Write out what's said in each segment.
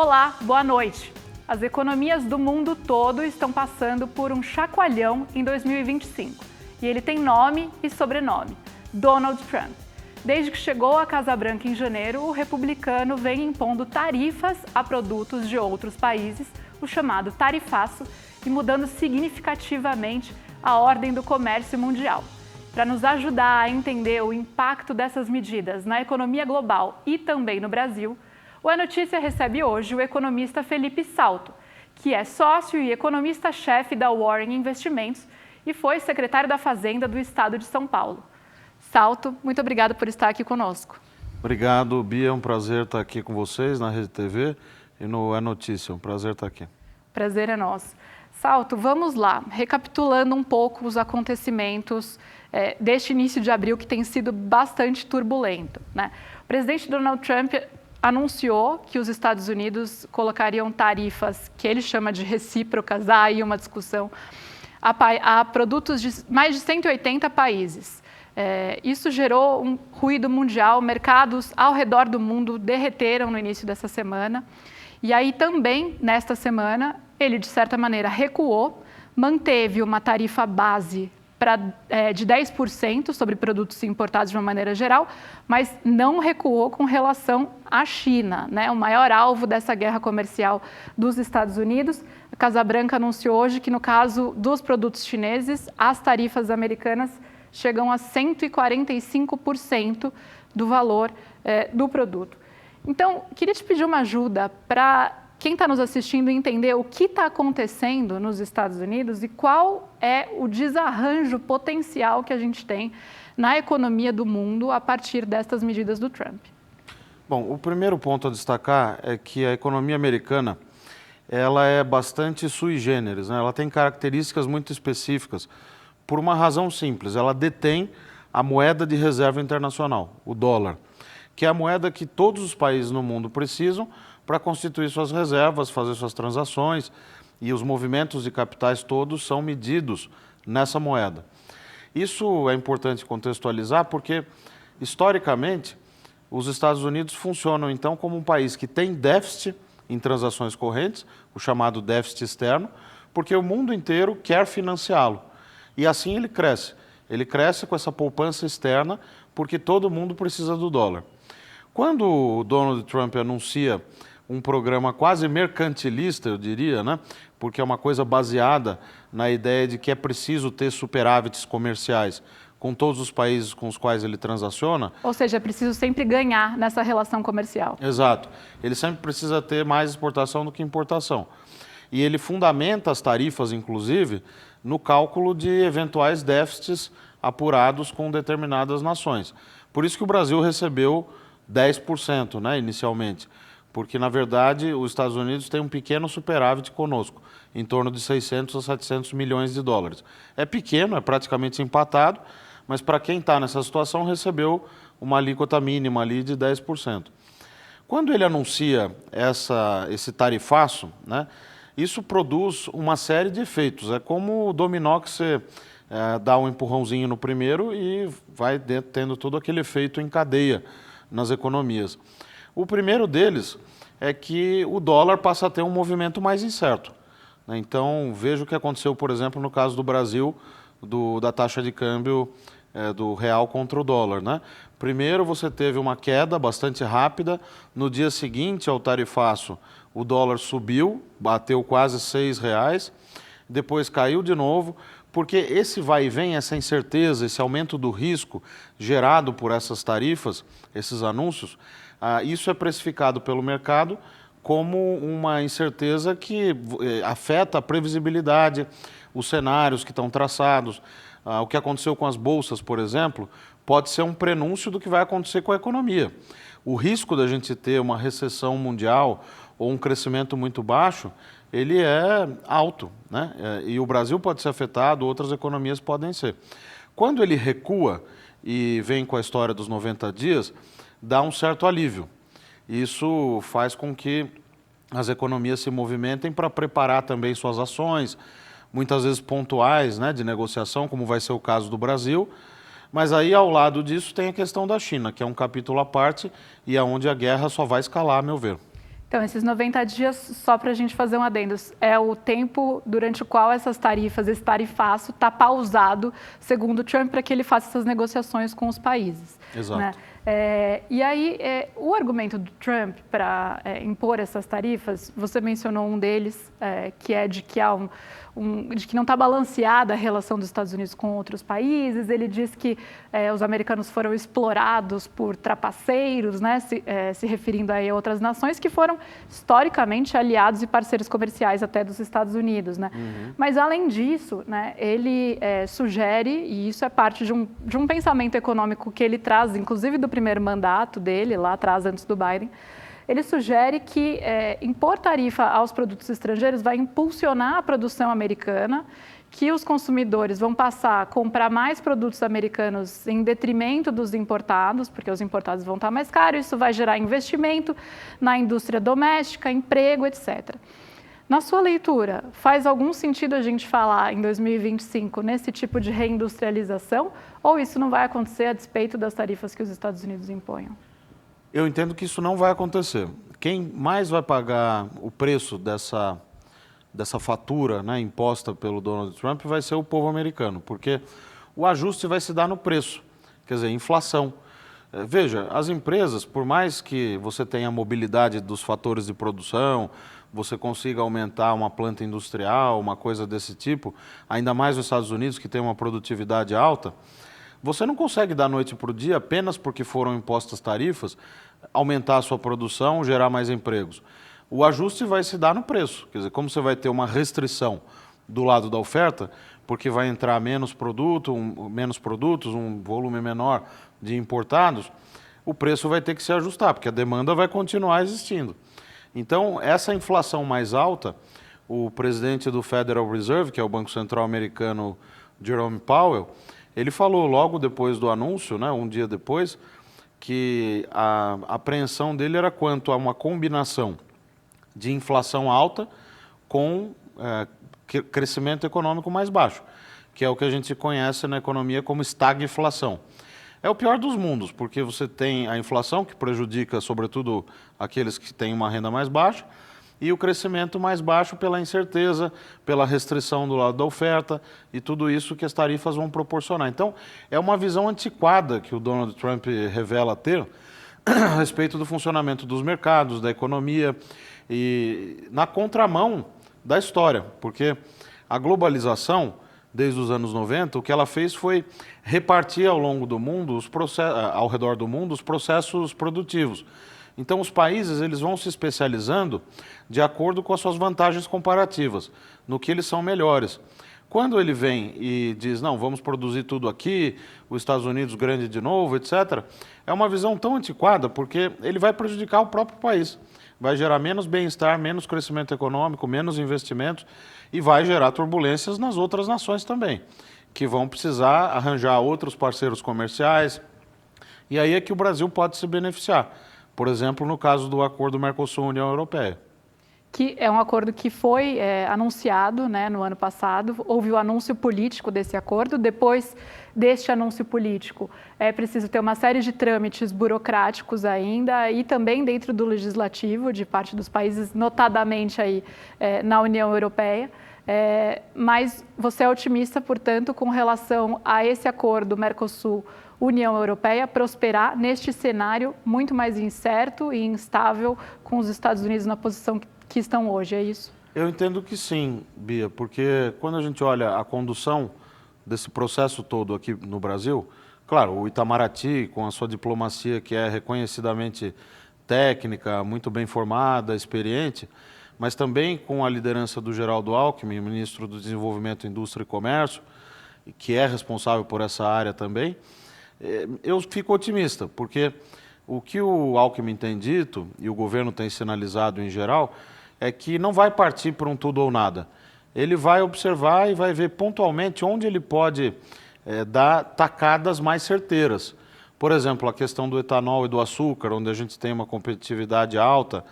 Olá, boa noite. As economias do mundo todo estão passando por um chacoalhão em 2025. E ele tem nome e sobrenome: Donald Trump. Desde que chegou à Casa Branca em janeiro, o republicano vem impondo tarifas a produtos de outros países, o chamado tarifaço, e mudando significativamente a ordem do comércio mundial. Para nos ajudar a entender o impacto dessas medidas na economia global e também no Brasil, o É Notícia recebe hoje o economista Felipe Salto, que é sócio e economista-chefe da Warren Investimentos e foi secretário da Fazenda do Estado de São Paulo. Salto, muito obrigado por estar aqui conosco. Obrigado, Bia. É um prazer estar aqui com vocês na Rede TV e no É Notícia. Um prazer estar aqui. Prazer é nosso. Salto, vamos lá, recapitulando um pouco os acontecimentos deste início de abril, que tem sido bastante turbulento, né? O presidente Donald Trump anunciou que os Estados Unidos colocariam tarifas que ele chama de recíprocas, há aí uma discussão, a produtos de mais de 180 países. Isso gerou um ruído mundial, mercados ao redor do mundo derreteram no início dessa semana. E aí também, nesta semana, ele de certa maneira recuou, manteve uma tarifa base de 10% sobre produtos importados de uma maneira geral, mas não recuou com relação à China, né? O maior alvo dessa guerra comercial dos Estados Unidos. A Casa Branca anunciou hoje que, no caso dos produtos chineses, as tarifas americanas chegam a 145% do valor do produto. Então, queria te pedir uma ajuda para quem está nos assistindo entender o que está acontecendo nos Estados Unidos e qual é o desarranjo potencial que a gente tem na economia do mundo a partir destas medidas do Trump. Bom, o primeiro ponto a destacar é que a economia americana ela é bastante sui generis, né? Ela tem características muito específicas por uma razão simples. Ela detém a moeda de reserva internacional, o dólar, que é a moeda que todos os países no mundo precisam para constituir suas reservas, fazer suas transações, e os movimentos de capitais todos são medidos nessa moeda. Isso é importante contextualizar porque, historicamente, os Estados Unidos funcionam então como um país que tem déficit em transações correntes, o chamado déficit externo, porque o mundo inteiro quer financiá-lo. E assim ele cresce. Ele cresce com essa poupança externa porque todo mundo precisa do dólar. Quando o Donald Trump anuncia um programa quase mercantilista, eu diria, né? Porque é uma coisa baseada na ideia de que é preciso ter superávites comerciais com todos os países com os quais ele transaciona. Ou seja, é preciso sempre ganhar nessa relação comercial. Exato. Ele sempre precisa ter mais exportação do que importação. E ele fundamenta as tarifas, inclusive, no cálculo de eventuais déficits apurados com determinadas nações. Por isso que o Brasil recebeu 10%, né, inicialmente. Porque, na verdade, os Estados Unidos têm um pequeno superávit conosco, em torno de 600 a 700 milhões de dólares. É pequeno, é praticamente empatado, mas para quem está nessa situação recebeu uma alíquota mínima ali de 10%. Quando ele anuncia esse tarifaço, né, isso produz uma série de efeitos. É como o dominó que você dá um empurrãozinho no primeiro e vai tendo todo aquele efeito em cadeia nas economias. O primeiro deles é que o dólar passa a ter um movimento mais incerto, né? Então, veja o que aconteceu, por exemplo, no caso do Brasil, da taxa de câmbio do real contra o dólar, né? Primeiro, você teve uma queda bastante rápida. No dia seguinte ao tarifaço, o dólar subiu, bateu quase R$6, depois caiu de novo, porque esse vai e vem, essa incerteza, esse aumento do risco gerado por essas tarifas, esses anúncios, isso é precificado pelo mercado como uma incerteza que afeta a previsibilidade, os cenários que estão traçados. O que aconteceu com as bolsas, por exemplo, pode ser um prenúncio do que vai acontecer com a economia. O risco da gente ter uma recessão mundial ou um crescimento muito baixo, ele é alto, né? E o Brasil pode ser afetado, outras economias podem ser. Quando ele recua e vem com a história dos 90 dias, dá um certo alívio. Isso faz com que as economias se movimentem para preparar também suas ações, muitas vezes pontuais, né, de negociação, como vai ser o caso do Brasil. Mas aí, ao lado disso, tem a questão da China, que é um capítulo à parte e é onde a guerra só vai escalar, a meu ver. Então, esses 90 dias, só para a gente fazer um adendo, é o tempo durante o qual essas tarifas, esse tarifaço, está pausado, segundo o Trump, para que ele faça essas negociações com os países. Exato. Né? E aí, o argumento do Trump para impor essas tarifas, você mencionou um deles, que é de que de que não está balanceada a relação dos Estados Unidos com outros países. Ele diz que os americanos foram explorados por trapaceiros, né, se referindo a outras nações que foram historicamente aliados e parceiros comerciais até dos Estados Unidos. Né? Uhum. Mas, além disso, né, ele sugere, e isso é parte de um pensamento econômico que ele traz, inclusive do primeiro mandato dele, lá atrás, antes do Biden, ele sugere que impor tarifa aos produtos estrangeiros vai impulsionar a produção americana, que os consumidores vão passar a comprar mais produtos americanos em detrimento dos importados, porque os importados vão estar mais caros, isso vai gerar investimento na indústria doméstica, emprego, etc. Na sua leitura, faz algum sentido a gente falar em 2025 nesse tipo de reindustrialização, ou isso não vai acontecer a despeito das tarifas que os Estados Unidos imponham? Eu entendo que isso não vai acontecer. Quem mais vai pagar o preço dessa fatura, né, imposta pelo Donald Trump vai ser o povo americano, porque o ajuste vai se dar no preço, quer dizer, inflação. Veja, as empresas, por mais que você tenha a mobilidade dos fatores de produção, você consiga aumentar uma planta industrial, uma coisa desse tipo, ainda mais nos Estados Unidos, que tem uma produtividade alta, você não consegue da noite para o dia, apenas porque foram impostas tarifas, aumentar a sua produção, gerar mais empregos. O ajuste vai se dar no preço. Quer dizer, como você vai ter uma restrição do lado da oferta, porque vai entrar menos produtos, um volume menor de importados, o preço vai ter que se ajustar, porque a demanda vai continuar existindo. Então, essa inflação mais alta, o presidente do Federal Reserve, que é o Banco Central americano, Jerome Powell, ele falou logo depois do anúncio, né, um dia depois, que a apreensão dele era quanto a uma combinação de inflação alta com crescimento econômico mais baixo, que é o que a gente conhece na economia como estagflação. É o pior dos mundos, porque você tem a inflação, que prejudica sobretudo aqueles que têm uma renda mais baixa, e o crescimento mais baixo pela incerteza, pela restrição do lado da oferta e tudo isso que as tarifas vão proporcionar. Então, é uma visão antiquada que o Donald Trump revela ter a respeito do funcionamento dos mercados, da economia e na contramão da história, porque a globalização, desde os anos 90, o que ela fez foi repartir ao longo do mundo, ao redor do mundo, os processos produtivos. Então, os países eles vão se especializando de acordo com as suas vantagens comparativas, no que eles são melhores. Quando ele vem e diz, não, vamos produzir tudo aqui, os Estados Unidos grande de novo, etc., é uma visão tão antiquada, porque ele vai prejudicar o próprio país. Vai gerar menos bem-estar, menos crescimento econômico, menos investimentos e vai gerar turbulências nas outras nações também, que vão precisar arranjar outros parceiros comerciais. E aí é que o Brasil pode se beneficiar. Por exemplo, no caso do acordo Mercosul-União Europeia. Que é um acordo que foi anunciado, né, no ano passado. Houve o anúncio político desse acordo. Depois deste anúncio político, é preciso ter uma série de trâmites burocráticos ainda e também dentro do legislativo de parte dos países, notadamente aí, na União Europeia. Mas você é otimista, portanto, com relação a esse acordo Mercosul-União Europeia prosperar neste cenário muito mais incerto e instável com os Estados Unidos na posição que estão hoje, é isso? Eu entendo que sim, Bia, porque quando a gente olha a condução desse processo todo aqui no Brasil, claro, o Itamaraty, com a sua diplomacia que é reconhecidamente técnica, muito bem formada, experiente, mas também com a liderança do Geraldo Alckmin, ministro do Desenvolvimento, Indústria e Comércio, que é responsável por essa área também, eu fico otimista, porque o que o Alckmin tem dito, e o governo tem sinalizado em geral, é que não vai partir por um tudo ou nada. Ele vai observar e vai ver pontualmente onde ele pode dar tacadas mais certeiras. Por exemplo, a questão do etanol e do açúcar, onde a gente tem uma competitividade alta,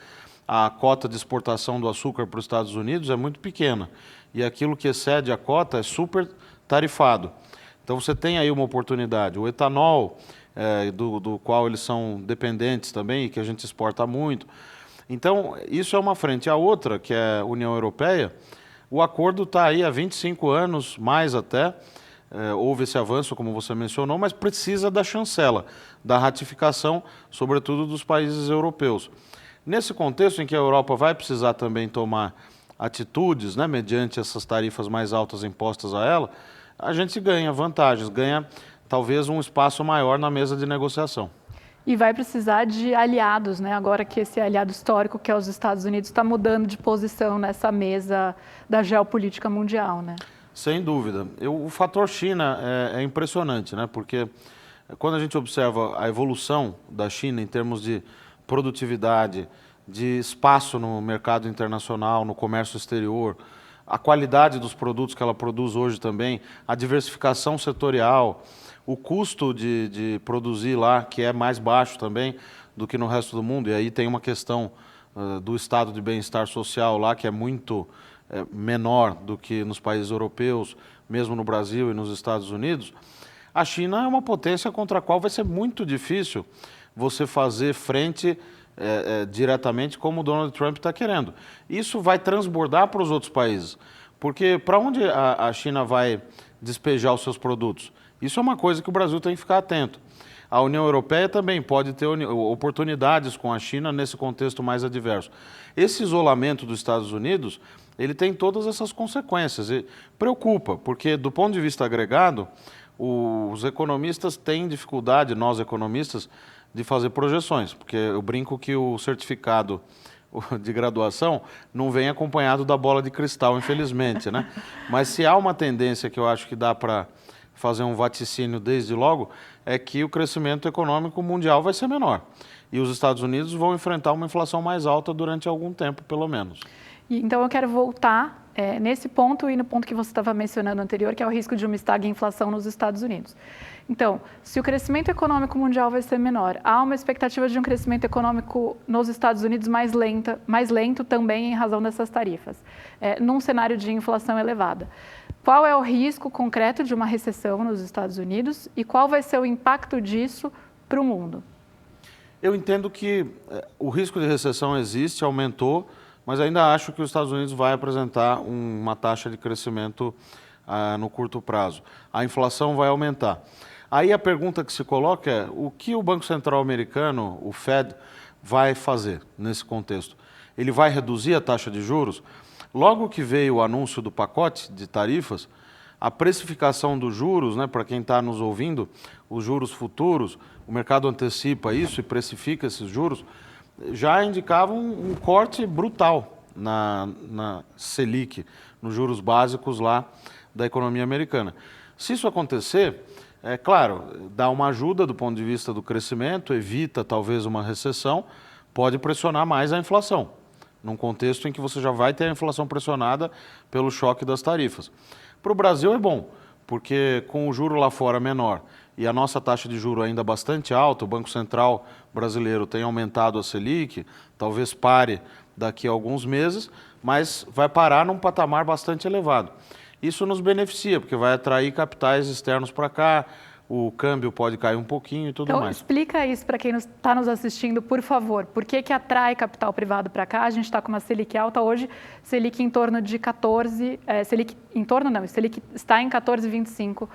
a cota de exportação do açúcar para os Estados Unidos é muito pequena. E aquilo que excede a cota é super tarifado. Então você tem aí uma oportunidade. O etanol, do qual eles são dependentes também, e que a gente exporta muito, Então, isso é uma frente. A outra, que é a União Europeia, o acordo está aí há 25 anos, mais até, houve esse avanço, como você mencionou, mas precisa da chancela, da ratificação, sobretudo dos países europeus. Nesse contexto em que a Europa vai precisar também tomar atitudes, né, mediante essas tarifas mais altas impostas a ela, a gente ganha vantagens, ganha talvez um espaço maior na mesa de negociação. E vai precisar de aliados, né? Agora que esse aliado histórico, que é os Estados Unidos, está mudando de posição nessa mesa da geopolítica mundial, né? Sem dúvida. O fator China é impressionante, né? Porque quando a gente observa a evolução da China em termos de produtividade, de espaço no mercado internacional, no comércio exterior, a qualidade dos produtos que ela produz hoje também, a diversificação setorial, o custo de produzir lá, que é mais baixo também do que no resto do mundo, e aí tem uma questão do estado de bem-estar social lá, que é muito menor do que nos países europeus, mesmo no Brasil e nos Estados Unidos. A China é uma potência contra a qual vai ser muito difícil você fazer frente diretamente como o Donald Trump está querendo. Isso vai transbordar para os outros países, porque para onde a China vai despejar os seus produtos? Isso é uma coisa que o Brasil tem que ficar atento. A União Europeia também pode ter oportunidades com a China nesse contexto mais adverso. Esse isolamento dos Estados Unidos, ele tem todas essas consequências e preocupa, porque do ponto de vista agregado, os economistas têm dificuldade, nós economistas, de fazer projeções, porque eu brinco que o certificado de graduação não vem acompanhado da bola de cristal, infelizmente, né? Mas se há uma tendência que eu acho que dá para fazer um vaticínio desde logo, é que o crescimento econômico mundial vai ser menor. E os Estados Unidos vão enfrentar uma inflação mais alta durante algum tempo, pelo menos. Então eu quero voltar nesse ponto e no ponto que você estava mencionando anterior, que é o risco de uma estagflação nos Estados Unidos. Então, se o crescimento econômico mundial vai ser menor, há uma expectativa de um crescimento econômico nos Estados Unidos mais lento também em razão dessas tarifas, num cenário de inflação elevada. Qual é o risco concreto de uma recessão nos Estados Unidos e qual vai ser o impacto disso para o mundo? Eu entendo que o risco de recessão existe, aumentou, mas ainda acho que os Estados Unidos vai apresentar uma taxa de crescimento no curto prazo. A inflação vai aumentar. Aí a pergunta que se coloca é o que o Banco Central americano, o Fed, vai fazer nesse contexto? Ele vai reduzir a taxa de juros? Logo que veio o anúncio do pacote de tarifas, a precificação dos juros, né, para quem está nos ouvindo, os juros futuros, o mercado antecipa isso e precifica esses juros, já indicavam um corte brutal na Selic, nos juros básicos lá da economia americana. Se isso acontecer, é claro, dá uma ajuda do ponto de vista do crescimento, evita talvez uma recessão, pode pressionar mais a inflação, num contexto em que você já vai ter a inflação pressionada pelo choque das tarifas. Para o Brasil é bom, porque com o juro lá fora menor e a nossa taxa de juro ainda bastante alta, o Banco Central brasileiro tem aumentado a Selic, talvez pare daqui a alguns meses, mas vai parar num patamar bastante elevado. Isso nos beneficia, porque vai atrair capitais externos para cá, o câmbio pode cair um pouquinho e tudo mais. Então, explica isso para quem está nos assistindo, por favor. Por que atrai capital privado para cá? A gente está com uma Selic alta hoje, Selic em torno de 14, Selic está em 14,25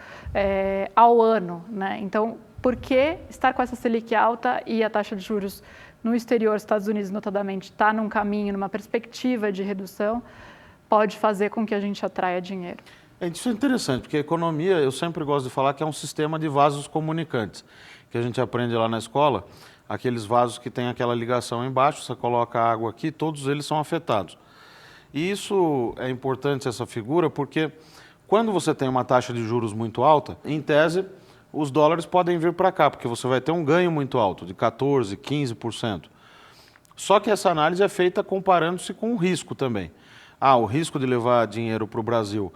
ao ano, né? Então, por que estar com essa Selic alta e a taxa de juros no exterior, Estados Unidos notadamente, está num caminho, numa perspectiva de redução, pode fazer com que a gente atraia dinheiro? Isso é interessante, porque a economia, eu sempre gosto de falar que é um sistema de vasos comunicantes, que a gente aprende lá na escola, aqueles vasos que tem aquela ligação embaixo, você coloca a água aqui, todos eles são afetados. E isso é importante, essa figura, porque quando você tem uma taxa de juros muito alta, em tese, os dólares podem vir para cá, porque você vai ter um ganho muito alto, de 14%, 15%. Só que essa análise é feita comparando-se com o risco também. O risco de levar dinheiro para o Brasil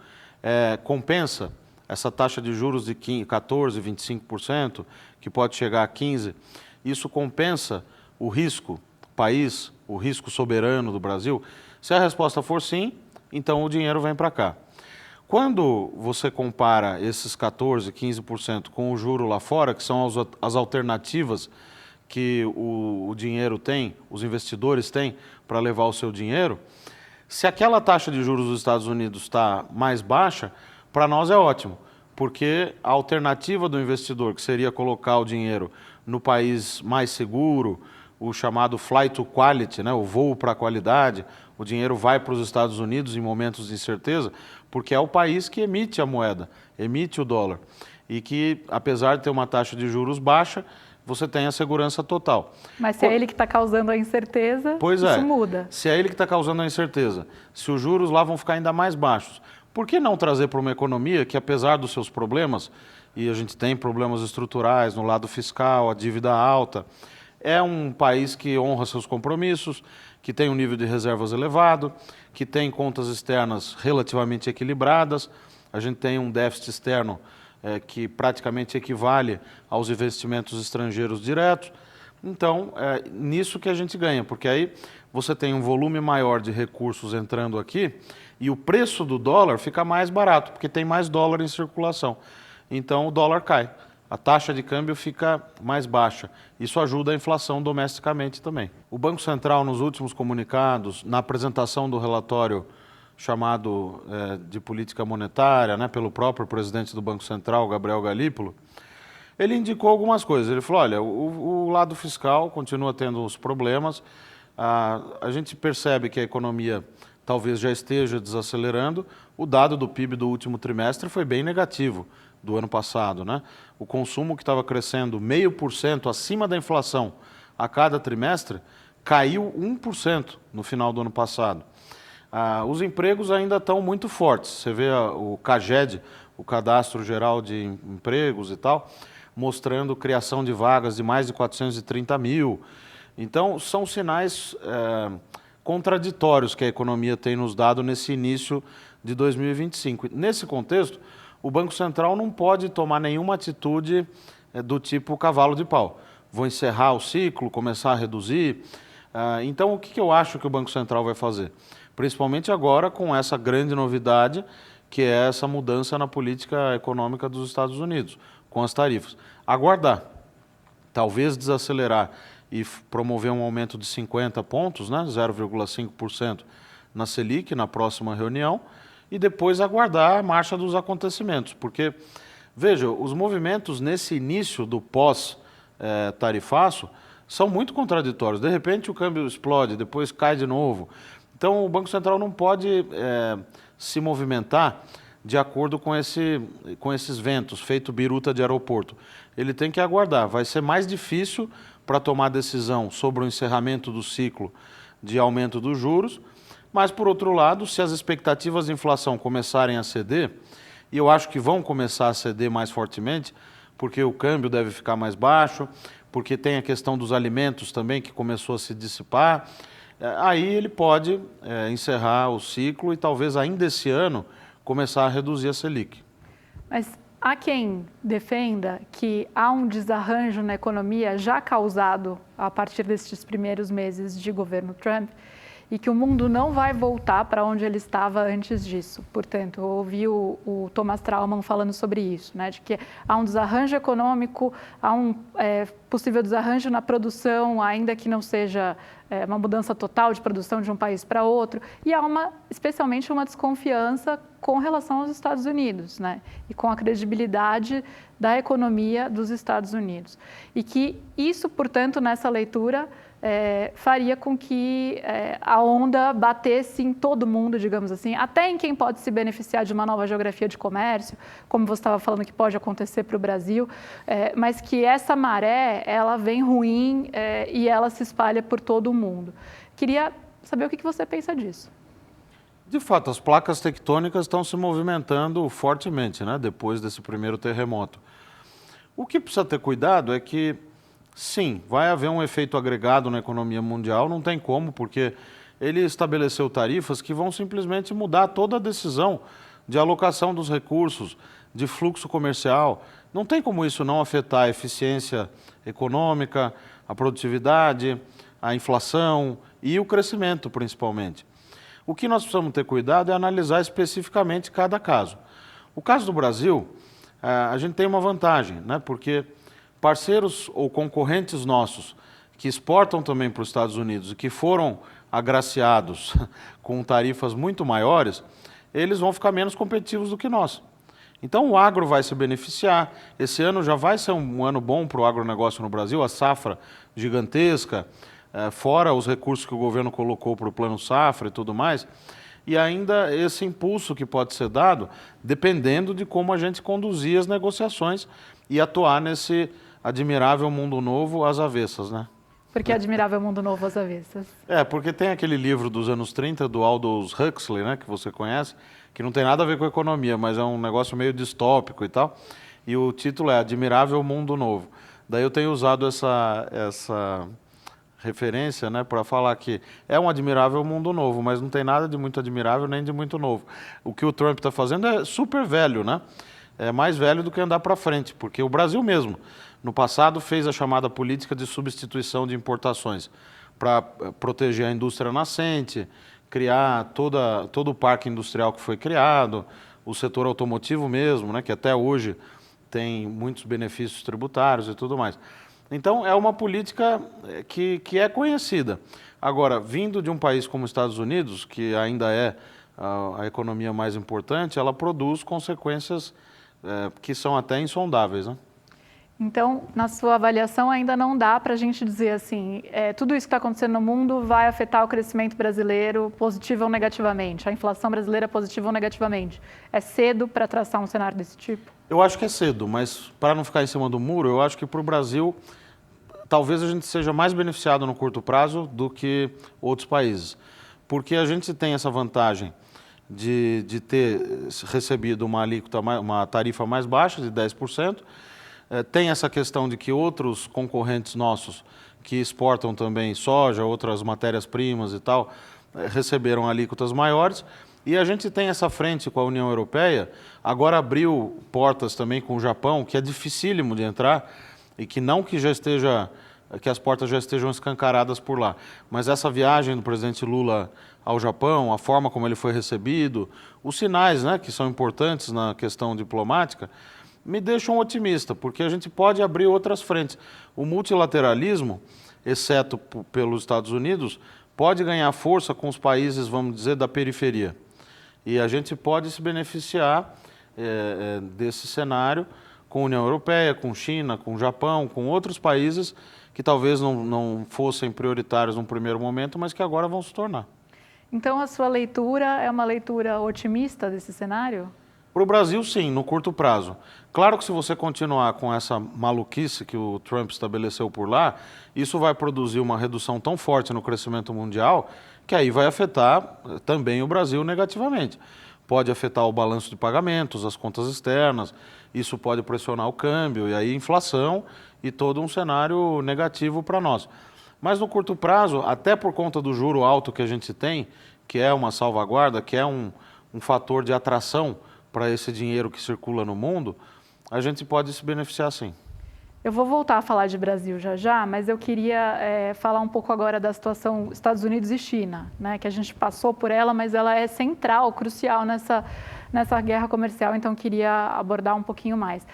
compensa essa taxa de juros de 14%, 25%, que pode chegar a 15%. Isso compensa o risco país, o risco soberano do Brasil? Se a resposta for sim, então o dinheiro vem para cá. Quando você compara esses 14%, 15% com o juro lá fora, que são as alternativas que o dinheiro tem, os investidores têm para levar o seu dinheiro, se aquela taxa de juros dos Estados Unidos está mais baixa, para nós é ótimo, porque a alternativa do investidor, que seria colocar o dinheiro no país mais seguro, o chamado flight to quality, né, o voo para a qualidade, o dinheiro vai para os Estados Unidos em momentos de incerteza, porque é o país que emite a moeda, emite o dólar. E que, apesar de ter uma taxa de juros baixa, você tem a segurança total. Mas se é ele que está causando a incerteza, isso muda. Se é ele que está causando a incerteza, se os juros lá vão ficar ainda mais baixos, por que não trazer para uma economia que, apesar dos seus problemas, e a gente tem problemas estruturais no lado fiscal, a dívida alta, é um país que honra seus compromissos, que tem um nível de reservas elevado, que tem contas externas relativamente equilibradas, a gente tem um déficit externo que praticamente equivale aos investimentos estrangeiros diretos. Então, é nisso que a gente ganha, porque aí você tem um volume maior de recursos entrando aqui e o preço do dólar fica mais barato, porque tem mais dólar em circulação. Então, o dólar cai, a taxa de câmbio fica mais baixa. Isso ajuda a inflação domesticamente também. O Banco Central, nos últimos comunicados, na apresentação do relatório chamado de política monetária, né, pelo próprio presidente do Banco Central, Gabriel Galípolo, ele indicou algumas coisas. Ele falou, olha, o lado fiscal continua tendo os problemas, a gente percebe que a economia talvez já esteja desacelerando, o dado do PIB do último trimestre foi bem negativo do ano passado, né? O consumo que estava crescendo 0,5% acima da inflação a cada trimestre, caiu 1% no final do ano passado. Os empregos ainda estão muito fortes. Você vê o CAGED, o Cadastro Geral de Empregos e tal, mostrando criação de vagas de mais de 430 mil. Então, são sinais contraditórios que a economia tem nos dado nesse início de 2025. Nesse contexto, o Banco Central não pode tomar nenhuma atitude do tipo cavalo de pau. Vou encerrar o ciclo, começar a reduzir. Então, o que eu acho que o Banco Central vai fazer? Principalmente agora com essa grande novidade, que é essa mudança na política econômica dos Estados Unidos, com as tarifas. Aguardar, talvez desacelerar e promover um aumento de 50 pontos, né, 0,5% na Selic, na próxima reunião, e depois aguardar a marcha dos acontecimentos. Porque, veja, os movimentos nesse início do pós-tarifaço são muito contraditórios. De repente o câmbio explode, depois cai de novo. Então, o Banco Central não pode se movimentar de acordo com esses ventos, feito biruta de aeroporto. Ele tem que aguardar. Vai ser mais difícil para tomar decisão sobre o encerramento do ciclo de aumento dos juros, mas, por outro lado, se as expectativas de inflação começarem a ceder, e eu acho que vão começar a ceder mais fortemente, porque o câmbio deve ficar mais baixo, porque tem a questão dos alimentos também, que começou a se dissipar, aí ele pode encerrar o ciclo e talvez ainda esse ano começar a reduzir a Selic. Mas há quem defenda que há um desarranjo na economia já causado a partir destes primeiros meses de governo Trump e que o mundo não vai voltar para onde ele estava antes disso. Portanto, eu ouvi o Thomas Trauman falando sobre isso, né, de que há um desarranjo econômico, há um possível desarranjo na produção, ainda que não seja uma mudança total de produção de um país para outro, e há especialmente uma desconfiança com relação aos Estados Unidos, né, e com a credibilidade da economia dos Estados Unidos. E que isso, portanto, nessa leitura, faria com que a onda batesse em todo mundo, digamos assim, até em quem pode se beneficiar de uma nova geografia de comércio, como você estava falando que pode acontecer para o Brasil, mas que essa maré, ela vem ruim e ela se espalha por todo o mundo. Queria saber o que você pensa disso. De fato, as placas tectônicas estão se movimentando fortemente, né, depois desse primeiro terremoto. O que precisa ter cuidado é que, sim, vai haver um efeito agregado na economia mundial, não tem como, porque ele estabeleceu tarifas que vão simplesmente mudar toda a decisão de alocação dos recursos, de fluxo comercial. Não tem como isso não afetar a eficiência econômica, a produtividade, a inflação e o crescimento, principalmente. O que nós precisamos ter cuidado é analisar especificamente cada caso. O caso do Brasil, a gente tem uma vantagem, né? Porque parceiros ou concorrentes nossos que exportam também para os Estados Unidos e que foram agraciados com tarifas muito maiores, eles vão ficar menos competitivos do que nós. Então o agro vai se beneficiar. Esse ano já vai ser um ano bom para o agronegócio no Brasil, a safra gigantesca, fora os recursos que o governo colocou para o Plano Safra e tudo mais, e ainda esse impulso que pode ser dado, dependendo de como a gente conduzir as negociações e atuar nesse admirável mundo novo às avessas, né? Porque é admirável mundo novo às avessas. Porque tem aquele livro dos anos 30 do Aldous Huxley, né, que você conhece, que não tem nada a ver com economia, mas é um negócio meio distópico e tal, e o título é Admirável Mundo Novo. Daí eu tenho usado essa referência, né, para falar que é um admirável mundo novo, mas não tem nada de muito admirável nem de muito novo. O que o Trump está fazendo é super velho, né? É mais velho do que andar para frente, porque o Brasil mesmo, no passado, fez a chamada política de substituição de importações para proteger a indústria nascente, criar todo o parque industrial que foi criado, o setor automotivo mesmo, né, que até hoje tem muitos benefícios tributários e tudo mais. Então, é uma política que é conhecida. Agora, vindo de um país como os Estados Unidos, que ainda é a economia mais importante, ela produz consequências que são até insondáveis, né? Então, na sua avaliação, ainda não dá para a gente dizer assim, tudo isso que está acontecendo no mundo vai afetar o crescimento brasileiro positivo ou negativamente, a inflação brasileira positiva ou negativamente. É cedo para traçar um cenário desse tipo? Eu acho que é cedo, mas para não ficar em cima do muro, eu acho que para o Brasil, talvez a gente seja mais beneficiado no curto prazo do que outros países. Porque a gente tem essa vantagem de ter recebido uma tarifa mais baixa, de 10%, tem essa questão de que outros concorrentes nossos que exportam também soja, outras matérias-primas e tal, receberam alíquotas maiores. E a gente tem essa frente com a União Europeia, agora abriu portas também com o Japão, que é dificílimo de entrar e que não que que as portas já estejam escancaradas por lá. Mas essa viagem do presidente Lula ao Japão, a forma como ele foi recebido, os sinais, né, que são importantes na questão diplomática, me deixam otimista, porque a gente pode abrir outras frentes. O multilateralismo, exceto pelos Estados Unidos, pode ganhar força com os países, vamos dizer, da periferia. E a gente pode se beneficiar desse cenário com a União Europeia, com China, com Japão, com outros países que talvez não fossem prioritários num primeiro momento, mas que agora vão se tornar. Então, a sua leitura é uma leitura otimista desse cenário? Para o Brasil, sim, no curto prazo. Claro que se você continuar com essa maluquice que o Trump estabeleceu por lá, isso vai produzir uma redução tão forte no crescimento mundial que aí vai afetar também o Brasil negativamente. Pode afetar o balanço de pagamentos, as contas externas, isso pode pressionar o câmbio e aí inflação e todo um cenário negativo para nós. Mas no curto prazo, até por conta do juro alto que a gente tem, que é uma salvaguarda, que é um fator de atração para esse dinheiro que circula no mundo, a gente pode se beneficiar sim. Eu vou voltar a falar de Brasil já já, mas eu queria falar um pouco agora da situação Estados Unidos e China, né, que a gente passou por ela, mas ela é central, crucial nessa guerra comercial, então queria abordar um pouquinho mais.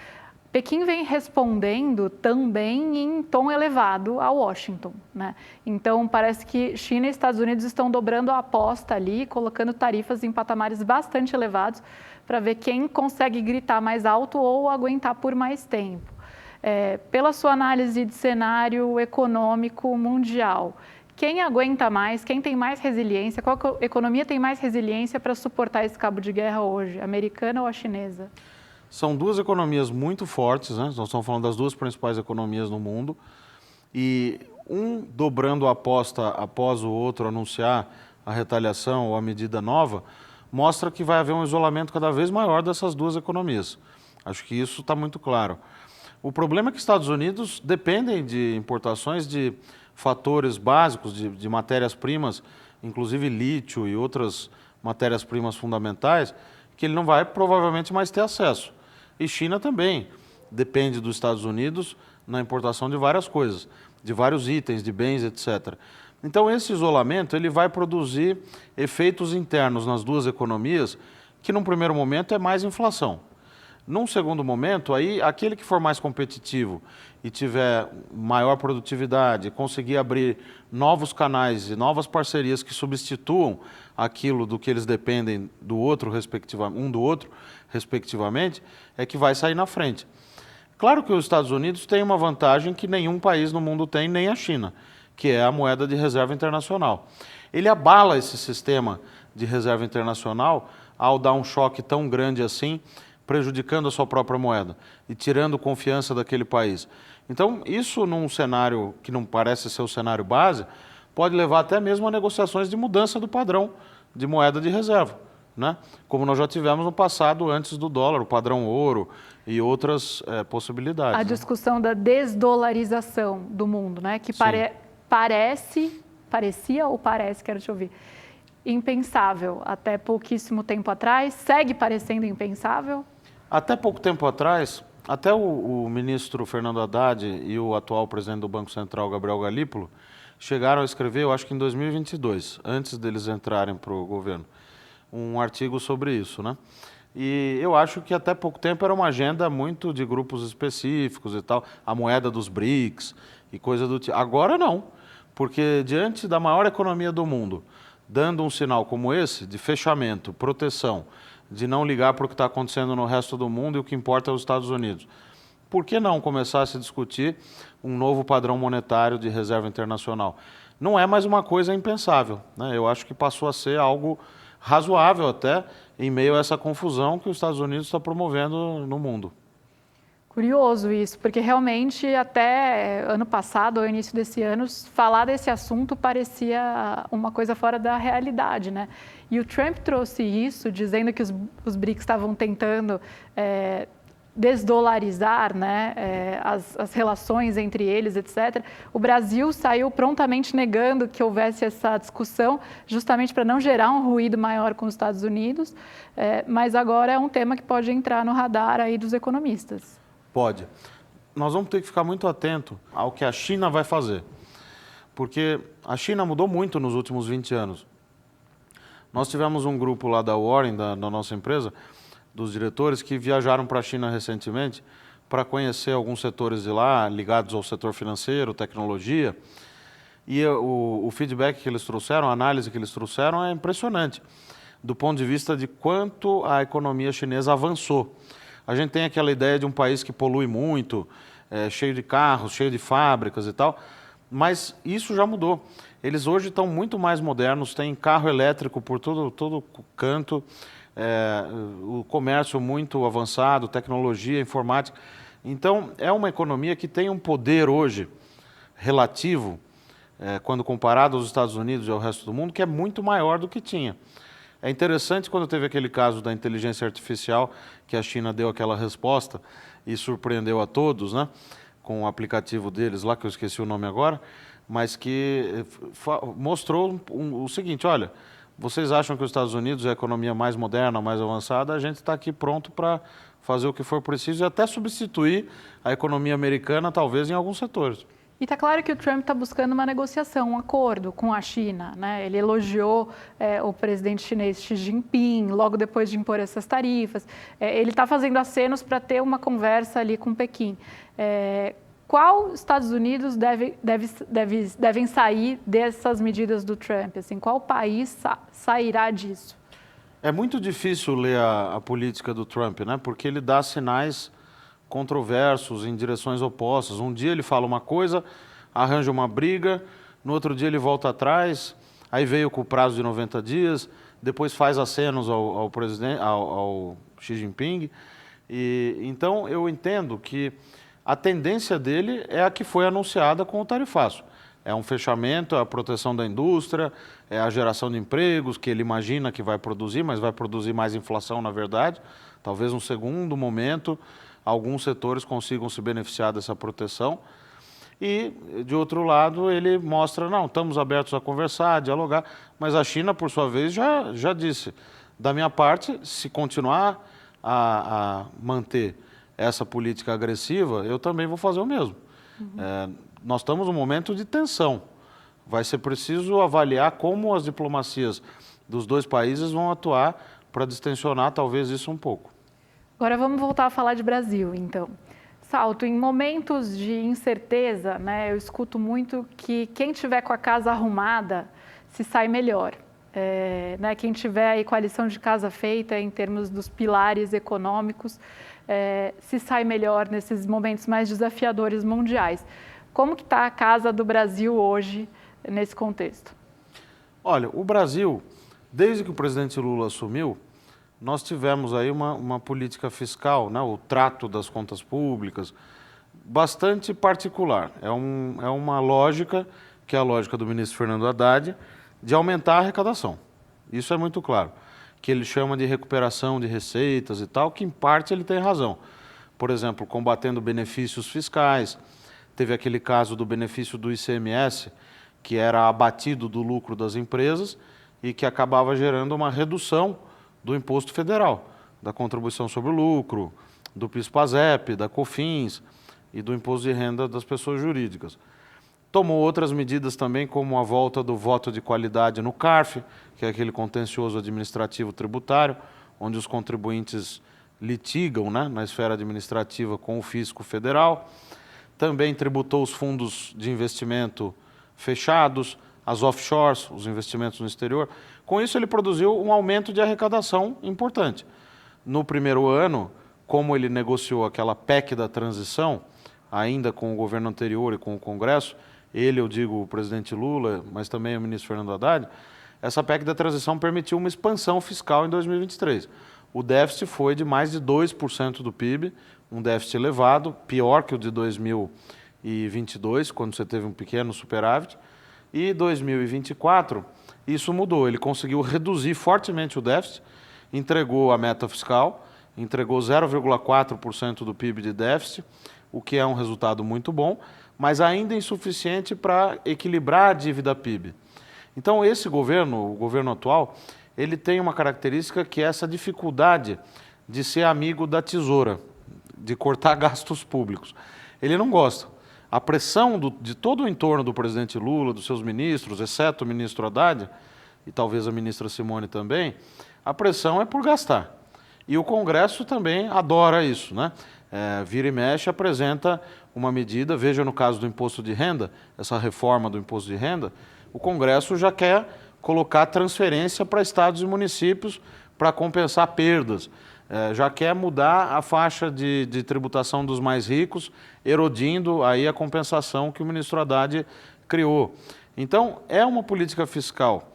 Pequim vem respondendo também em tom elevado a Washington, né? Então, parece que China e Estados Unidos estão dobrando a aposta ali, colocando tarifas em patamares bastante elevados para ver quem consegue gritar mais alto ou aguentar por mais tempo. Pela sua análise de cenário econômico mundial, quem aguenta mais, quem tem mais resiliência, qual economia tem mais resiliência para suportar esse cabo de guerra hoje, a americana ou a chinesa? São duas economias muito fortes, né? Nós estamos falando das duas principais economias no mundo, e um dobrando a aposta após o outro anunciar a retaliação ou a medida nova, mostra que vai haver um isolamento cada vez maior dessas duas economias. Acho que isso está muito claro. O problema é que os Estados Unidos dependem de importações de fatores básicos, de matérias-primas, inclusive lítio e outras matérias-primas fundamentais, que ele não vai provavelmente mais ter acesso. E China também depende dos Estados Unidos na importação de várias coisas, de vários itens, de bens, etc. Então, esse isolamento ele vai produzir efeitos internos nas duas economias, que num primeiro momento é mais inflação. Num segundo momento, aí aquele que for mais competitivo e tiver maior produtividade, conseguir abrir novos canais e novas parcerias que substituam aquilo do que eles dependem do outro, um do outro, respectivamente, é que vai sair na frente. Claro que os Estados Unidos têm uma vantagem que nenhum país no mundo tem, nem a China, que é a moeda de reserva internacional. Ele abala esse sistema de reserva internacional ao dar um choque tão grande assim, prejudicando a sua própria moeda e tirando confiança daquele país. Então, isso num cenário que não parece ser o cenário base, pode levar até mesmo a negociações de mudança do padrão de moeda de reserva, né? Como nós já tivemos no passado, antes do dólar, o padrão ouro e outras possibilidades. A discussão da desdolarização do mundo, né? Que parecia ou parece, quero te ouvir, impensável até pouquíssimo tempo atrás, segue parecendo impensável? Até pouco tempo atrás, até o ministro Fernando Haddad e o atual presidente do Banco Central, Gabriel Galípolo, chegaram a escrever, eu acho que em 2022, antes deles entrarem para o governo, um artigo sobre isso, né? E eu acho que até pouco tempo era uma agenda muito de grupos específicos e tal, a moeda dos BRICS e coisa do tipo. Agora não, porque diante da maior economia do mundo, dando um sinal como esse, de fechamento, proteção, de não ligar para o que está acontecendo no resto do mundo e o que importa é os Estados Unidos. Por que não começar a se discutir um novo padrão monetário de reserva internacional? Não é mais uma coisa impensável, né? Eu acho que passou a ser algo razoável até em meio a essa confusão que os Estados Unidos está promovendo no mundo. Curioso isso, porque realmente até ano passado, ou início desse ano, falar desse assunto parecia uma coisa fora da realidade, né? E o Trump trouxe isso, dizendo que os BRICS estavam tentando desdolarizar, né, as relações entre eles, etc. O Brasil saiu prontamente negando que houvesse essa discussão, justamente para não gerar um ruído maior com os Estados Unidos, mas agora é um tema que pode entrar no radar aí dos economistas. Pode. Nós vamos ter que ficar muito atento ao que a China vai fazer, porque a China mudou muito nos últimos 20 anos. Nós tivemos um grupo lá da Warren, da nossa empresa, dos diretores, que viajaram para a China recentemente para conhecer alguns setores de lá, ligados ao setor financeiro, tecnologia, e o feedback que eles trouxeram, a análise que eles trouxeram é impressionante, do ponto de vista de quanto a economia chinesa avançou. A gente tem aquela ideia de um país que polui muito, cheio de carros, cheio de fábricas e tal, mas isso já mudou. Eles hoje estão muito mais modernos, têm carro elétrico por todo canto, o comércio muito avançado, tecnologia, informática. Então, é uma economia que tem um poder hoje relativo, quando comparado aos Estados Unidos e ao resto do mundo, que é muito maior do que tinha. É interessante quando teve aquele caso da inteligência artificial, que a China deu aquela resposta e surpreendeu a todos, né? Com o aplicativo deles lá, que eu esqueci o nome agora, mas que mostrou o seguinte: olha, vocês acham que os Estados Unidos é a economia mais moderna, mais avançada? A gente está aqui pronto para fazer o que for preciso e até substituir a economia americana, talvez, em alguns setores. E está claro que o Trump está buscando uma negociação, um acordo com a China, né? Ele elogiou o presidente chinês Xi Jinping, logo depois de impor essas tarifas. Ele está fazendo acenos para ter uma conversa ali com Pequim. Qual Estados Unidos devem sair dessas medidas do Trump? Assim, qual país sairá disso? É muito difícil ler a política do Trump, né? Porque ele dá sinais controversos em direções opostas. Um dia ele fala uma coisa, arranja uma briga, no outro dia ele volta atrás, aí veio com o prazo de 90 dias, depois faz acenos ao presidente, ao Xi Jinping. E então eu entendo que a tendência dele é a que foi anunciada com o tarifaço. É um fechamento, é a proteção da indústria, é a geração de empregos que ele imagina que vai produzir, mas vai produzir mais inflação na verdade. Talvez num segundo momento alguns setores consigam se beneficiar dessa proteção. E, de outro lado, ele mostra, não, estamos abertos a conversar, a dialogar, mas a China, por sua vez, já disse, da minha parte, se continuar a manter essa política agressiva, eu também vou fazer o mesmo. Nós estamos num momento de tensão. Vai ser preciso avaliar como as diplomacias dos dois países vão atuar para distensionar talvez isso um pouco. Agora vamos voltar a falar de Brasil, então. Salto, em momentos de incerteza, né, eu escuto muito que quem tiver com a casa arrumada se sai melhor. Né, quem tiver aí com a lição de casa feita em termos dos pilares econômicos, se sai melhor nesses momentos mais desafiadores mundiais. Como que está a casa do Brasil hoje nesse contexto? Olha, o Brasil, desde que o presidente Lula assumiu, nós tivemos aí uma política fiscal, né, o trato das contas públicas, bastante particular. É uma lógica, que é a lógica do ministro Fernando Haddad, de aumentar a arrecadação. Isso é muito claro. Que ele chama de recuperação de receitas e tal, que em parte ele tem razão. Por exemplo, combatendo benefícios fiscais. Teve aquele caso do benefício do ICMS, que era abatido do lucro das empresas e que acabava gerando uma redução do imposto federal, da contribuição sobre o lucro, do PIS/PASEP, da COFINS e do imposto de renda das pessoas jurídicas. Tomou outras medidas também, como a volta do voto de qualidade no CARF, que é aquele contencioso administrativo tributário, onde os contribuintes litigam, né, na esfera administrativa com o fisco federal. Também tributou os fundos de investimento fechados, as offshores, os investimentos no exterior. Com isso, ele produziu um aumento de arrecadação importante. No primeiro ano, como ele negociou aquela PEC da transição, ainda com o governo anterior e com o Congresso, ele, eu digo, o presidente Lula, mas também o ministro Fernando Haddad, essa PEC da transição permitiu uma expansão fiscal em 2023. O déficit foi de mais de 2% do PIB, um déficit elevado, pior que o de 2022, quando você teve um pequeno superávit. E 2024, isso mudou, ele conseguiu reduzir fortemente o déficit, entregou a meta fiscal, entregou 0,4% do PIB de déficit, o que é um resultado muito bom, mas ainda insuficiente para equilibrar a dívida PIB. Então esse governo, o governo atual, ele tem uma característica que é essa dificuldade de ser amigo da tesoura, de cortar gastos públicos. Ele não gosta. A pressão de todo o entorno do presidente Lula, dos seus ministros, exceto o ministro Haddad, e talvez a ministra Simone também, a pressão é por gastar. E o Congresso também adora isso, né? Vira e mexe, apresenta uma medida, veja no caso do imposto de renda, essa reforma do imposto de renda, o Congresso já quer colocar transferência para estados e municípios para compensar perdas, já quer mudar a faixa de tributação dos mais ricos, erodindo aí a compensação que o ministro Haddad criou. Então, é uma política fiscal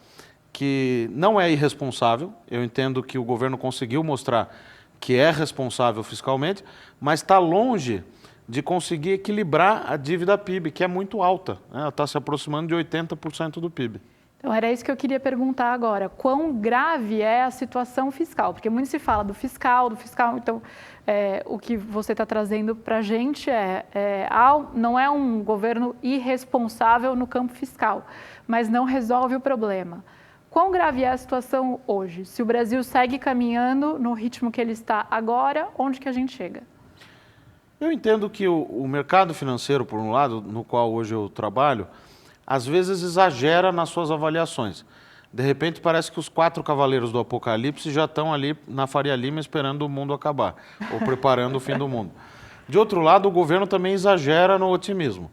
que não é irresponsável, eu entendo que o governo conseguiu mostrar que é responsável fiscalmente, mas está longe de conseguir equilibrar a dívida PIB, que é muito alta, né? Ela está se aproximando de 80% do PIB. Então, era isso que eu queria perguntar agora. Quão grave é a situação fiscal? Porque muito se fala do fiscal, então o que você está trazendo para a gente não é um governo irresponsável no campo fiscal, mas não resolve o problema. Quão grave é a situação hoje? Se o Brasil segue caminhando no ritmo que ele está agora, onde que a gente chega? Eu entendo que o mercado financeiro, por um lado, no qual hoje eu trabalho, às vezes exagera nas suas avaliações. De repente parece que os 4 cavaleiros do Apocalipse já estão ali na Faria Lima esperando o mundo acabar, ou preparando o fim do mundo. De outro lado, o governo também exagera no otimismo.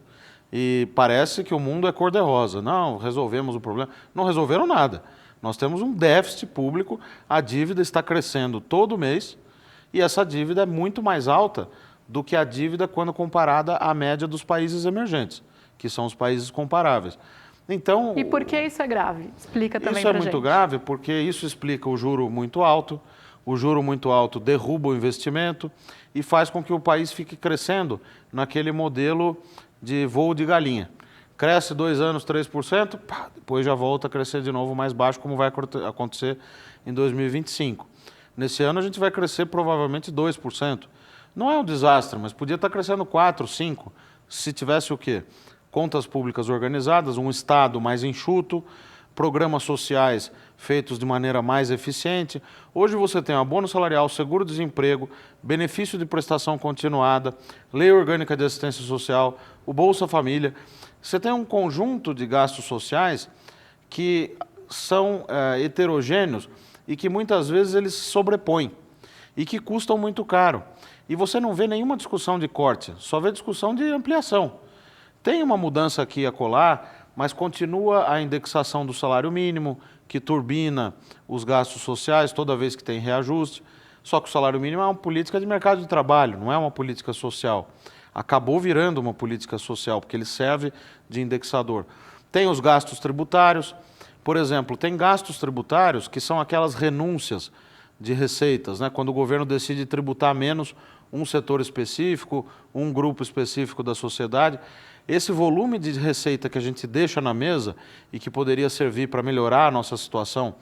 E parece que o mundo é cor-de-rosa. Não, resolvemos o problema. Não resolveram nada. Nós temos um déficit público, a dívida está crescendo todo mês e essa dívida é muito mais alta do que a dívida quando comparada à média dos países emergentes, que são os países comparáveis. Então, e por que isso é grave? Explica também pra gente. Isso é muito grave porque isso explica o juro muito alto. O juro muito alto derruba o investimento e faz com que o país fique crescendo naquele modelo de voo de galinha. Cresce 2 anos, 3%, depois já volta a crescer de novo mais baixo, como vai acontecer em 2025. Nesse ano a gente vai crescer provavelmente 2%. Não é um desastre, mas podia estar crescendo 4%, 5%, se tivesse o quê? Contas públicas organizadas, um Estado mais enxuto, programas sociais feitos de maneira mais eficiente. Hoje você tem abono salarial, seguro-desemprego, benefício de prestação continuada, lei orgânica de assistência social, o Bolsa Família. Você tem um conjunto de gastos sociais que são heterogêneos e que muitas vezes eles se sobrepõem. e que custam muito caro. E você não vê nenhuma discussão de corte, só vê discussão de ampliação. Tem uma mudança aqui e acolá, mas continua a indexação do salário mínimo, que turbina os gastos sociais toda vez que tem reajuste. Só que o salário mínimo é uma política de mercado de trabalho, não é uma política social. Acabou virando uma política social, porque ele serve de indexador. Tem os gastos tributários, por exemplo, tem gastos tributários que são aquelas renúncias de receitas, né? Quando o governo decide tributar menos um setor específico, um grupo específico da sociedade. Esse volume de receita que a gente deixa na mesa e que poderia servir para melhorar a nossa situação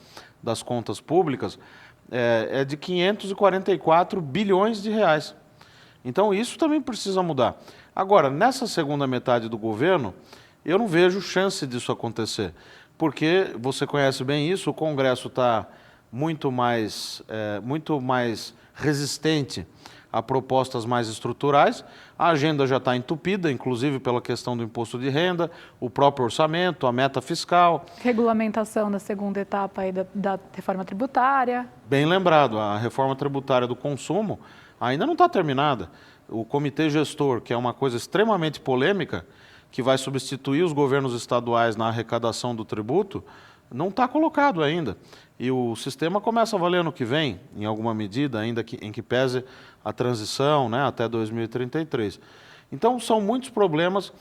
das contas públicas é de 544 bilhões de reais. Então isso também precisa mudar. Agora, nessa segunda metade do governo, eu não vejo chance disso acontecer, porque você conhece bem isso, o Congresso está muito mais resistente a propostas mais estruturais, a agenda já está entupida, inclusive pela questão do imposto de renda, o próprio orçamento, a meta fiscal. Regulamentação da segunda etapa aí da reforma tributária. Bem lembrado, a reforma tributária do consumo ainda não está terminada. O comitê gestor, que é uma coisa extremamente polêmica, que vai substituir os governos estaduais na arrecadação do tributo, não está colocado ainda. E o sistema começa a valer ano que vem, em alguma medida, ainda em que pese a transição, né, até 2033. Então, são muitos problemas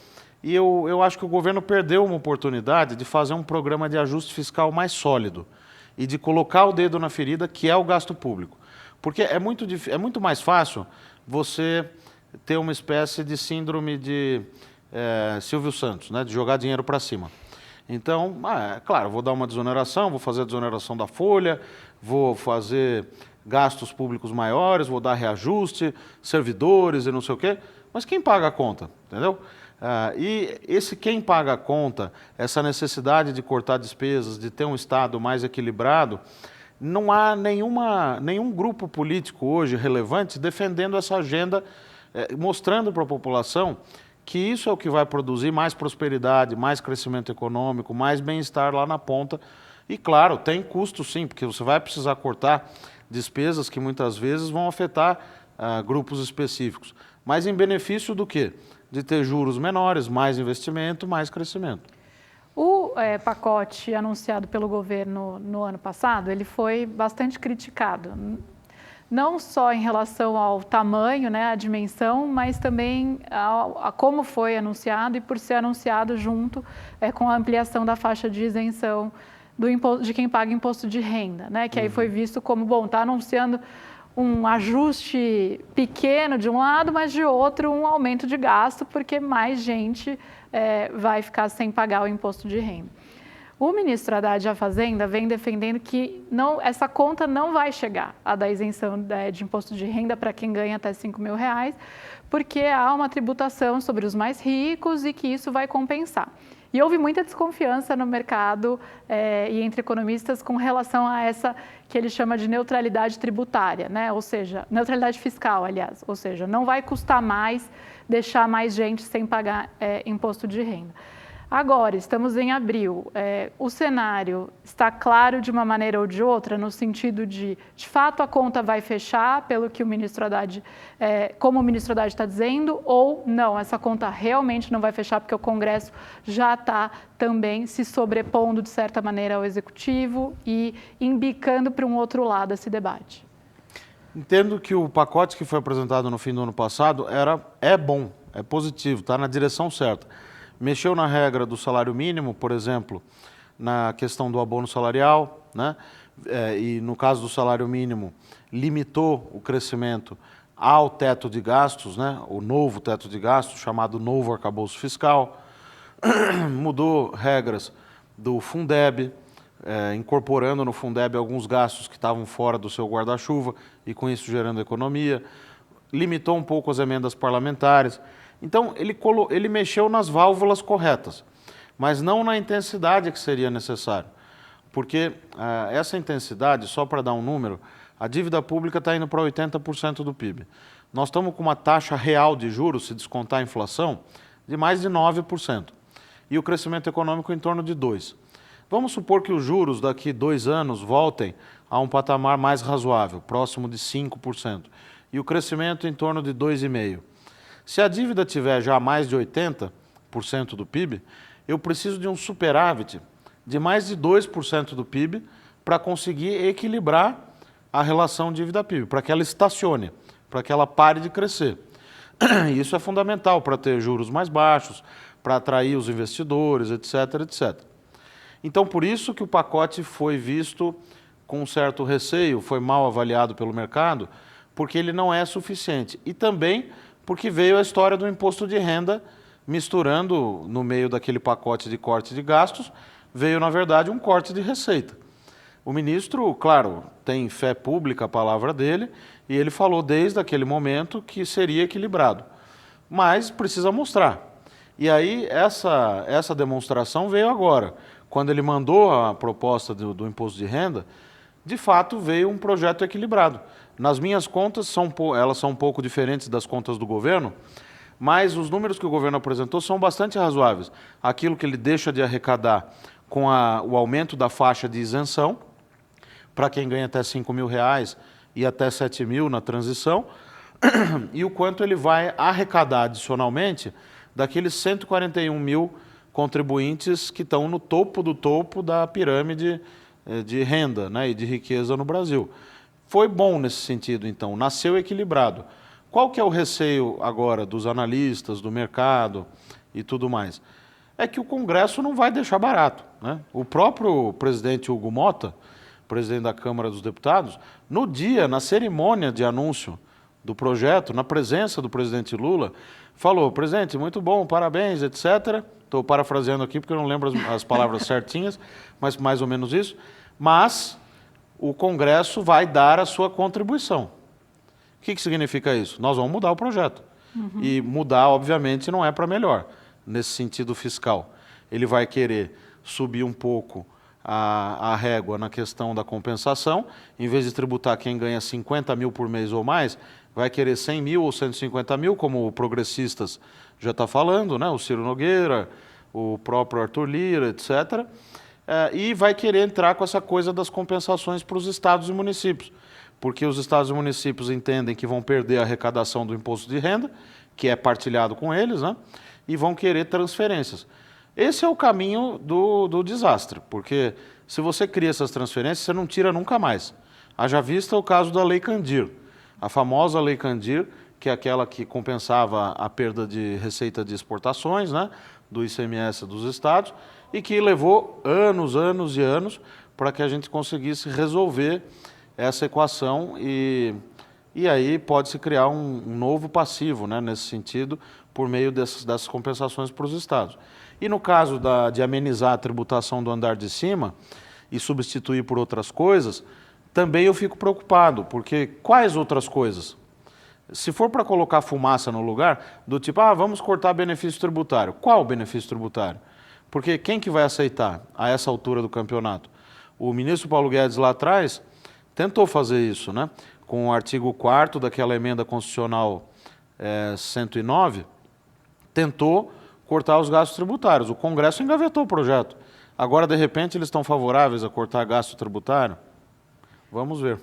e eu acho que o governo perdeu uma oportunidade de fazer um programa de ajuste fiscal mais sólido e de colocar o dedo na ferida, que é o gasto público. Porque é muito mais fácil você ter uma espécie de síndrome de Silvio Santos, né, de jogar dinheiro para cima. Então, claro, vou dar uma desoneração, vou fazer a desoneração da folha, vou fazer gastos públicos maiores, vou dar reajuste, servidores e não sei o quê, mas quem paga a conta, entendeu? E quem paga a conta, essa necessidade de cortar despesas, de ter um Estado mais equilibrado, não há nenhum grupo político hoje relevante defendendo essa agenda, mostrando para a população que isso é o que vai produzir mais prosperidade, mais crescimento econômico, mais bem-estar lá na ponta. E, claro, tem custo sim, porque você vai precisar cortar despesas que muitas vezes vão afetar grupos específicos. Mas em benefício do quê? De ter juros menores, mais investimento, mais crescimento. O pacote anunciado pelo governo no ano passado, ele foi bastante criticado. Não só em relação ao tamanho, né, a dimensão, mas também a como foi anunciado e por ser anunciado junto com a ampliação da faixa de isenção de quem paga imposto de renda, né, que aí foi visto como, bom, está anunciando um ajuste pequeno de um lado, mas de outro um aumento de gasto, porque mais gente vai ficar sem pagar o imposto de renda. O ministro Haddad da Fazenda vem defendendo que essa conta não vai chegar a da isenção de imposto de renda para quem ganha até R$5.000, porque há uma tributação sobre os mais ricos e que isso vai compensar. E houve muita desconfiança no mercado e entre economistas com relação a essa que ele chama de neutralidade tributária, né? Ou seja, neutralidade fiscal, aliás, ou seja, não vai custar mais deixar mais gente sem pagar imposto de renda. Agora, estamos em abril, o cenário está claro de uma maneira ou de outra, no sentido de fato, a conta vai fechar, pelo que o ministro Haddad, como o ministro Haddad está dizendo, ou não, essa conta realmente não vai fechar, porque o Congresso já está também se sobrepondo, de certa maneira, ao Executivo e embicando para um outro lado esse debate. Entendo que o pacote que foi apresentado no fim do ano passado é bom, é positivo, está na direção certa. Mexeu na regra do salário mínimo, por exemplo, na questão do abono salarial, né? E no caso do salário mínimo, limitou o crescimento ao teto de gastos, né? O novo teto de gastos, chamado novo arcabouço fiscal, mudou regras do Fundeb, incorporando no Fundeb alguns gastos que estavam fora do seu guarda-chuva e com isso gerando economia, limitou um pouco as emendas parlamentares. Então, ele mexeu nas válvulas corretas, mas não na intensidade que seria necessário. Porque essa intensidade, só para dar um número, a dívida pública está indo para 80% do PIB. Nós estamos com uma taxa real de juros, se descontar a inflação, de mais de 9%. E o crescimento econômico em torno de 2%. Vamos supor que os juros daqui 2 anos voltem a um patamar mais razoável, próximo de 5%, e o crescimento em torno de 2,5%. Se a dívida tiver já mais de 80% do PIB, eu preciso de um superávit de mais de 2% do PIB para conseguir equilibrar a relação dívida-PIB, para que ela estacione, para que ela pare de crescer. Isso é fundamental para ter juros mais baixos, para atrair os investidores, etc, etc. Então, por isso que o pacote foi visto com um certo receio, foi mal avaliado pelo mercado, porque ele não é suficiente. E também porque veio a história do imposto de renda misturando no meio daquele pacote de corte de gastos, veio, na verdade, um corte de receita. O ministro, claro, tem fé pública, a palavra dele, e ele falou desde aquele momento que seria equilibrado. Mas precisa mostrar. E aí essa demonstração veio agora. Quando ele mandou a proposta do imposto de renda, de fato veio um projeto equilibrado. Nas minhas contas, elas são um pouco diferentes das contas do governo, mas os números que o governo apresentou são bastante razoáveis. Aquilo que ele deixa de arrecadar com o aumento da faixa de isenção, para quem ganha até R$5.000 e até R$7.000 na transição, e o quanto ele vai arrecadar adicionalmente daqueles 141 mil contribuintes que estão no topo do topo da pirâmide de renda, né, e de riqueza no Brasil. Foi bom nesse sentido, então, nasceu equilibrado. Qual que é o receio agora dos analistas, do mercado e tudo mais? É que o Congresso não vai deixar barato, né? O próprio presidente Hugo Motta, presidente da Câmara dos Deputados, no dia, na cerimônia de anúncio do projeto, na presença do presidente Lula, falou: presidente, muito bom, parabéns, etc. Estou parafraseando aqui porque eu não lembro as palavras certinhas, mas mais ou menos isso. Mas o Congresso vai dar a sua contribuição. O que significa isso? Nós vamos mudar o projeto. E mudar, obviamente, não é para melhor, nesse sentido fiscal. Ele vai querer subir um pouco a régua na questão da compensação. Em vez de tributar quem ganha 50 mil por mês ou mais, vai querer 100 mil ou 150 mil, como o Progressistas já está falando, né? O Ciro Nogueira, o próprio Arthur Lira, etc. E vai querer entrar com essa coisa das compensações para os estados e municípios, porque os estados e municípios entendem que vão perder a arrecadação do imposto de renda, que é partilhado com eles, né? E vão querer transferências. Esse é o caminho do desastre, porque se você cria essas transferências, você não tira nunca mais. Haja vista o caso da Lei Candir, a famosa Lei Candir, que é aquela que compensava a perda de receita de exportações, né, do ICMS dos estados, e que levou anos e anos para que a gente conseguisse resolver essa equação e aí pode-se criar um novo passivo, né, nesse sentido, por meio dessas compensações para os estados. E no caso de amenizar a tributação do andar de cima e substituir por outras coisas, também eu fico preocupado, porque quais outras coisas? Se for para colocar fumaça no lugar, do tipo, vamos cortar benefício tributário. Qual benefício tributário? Porque quem que vai aceitar a essa altura do campeonato? O ministro Paulo Guedes lá atrás tentou fazer isso, né? Com o artigo 4º daquela emenda constitucional 109, tentou cortar os gastos tributários. O Congresso engavetou o projeto. Agora, de repente, eles estão favoráveis a cortar gasto tributário? Vamos ver.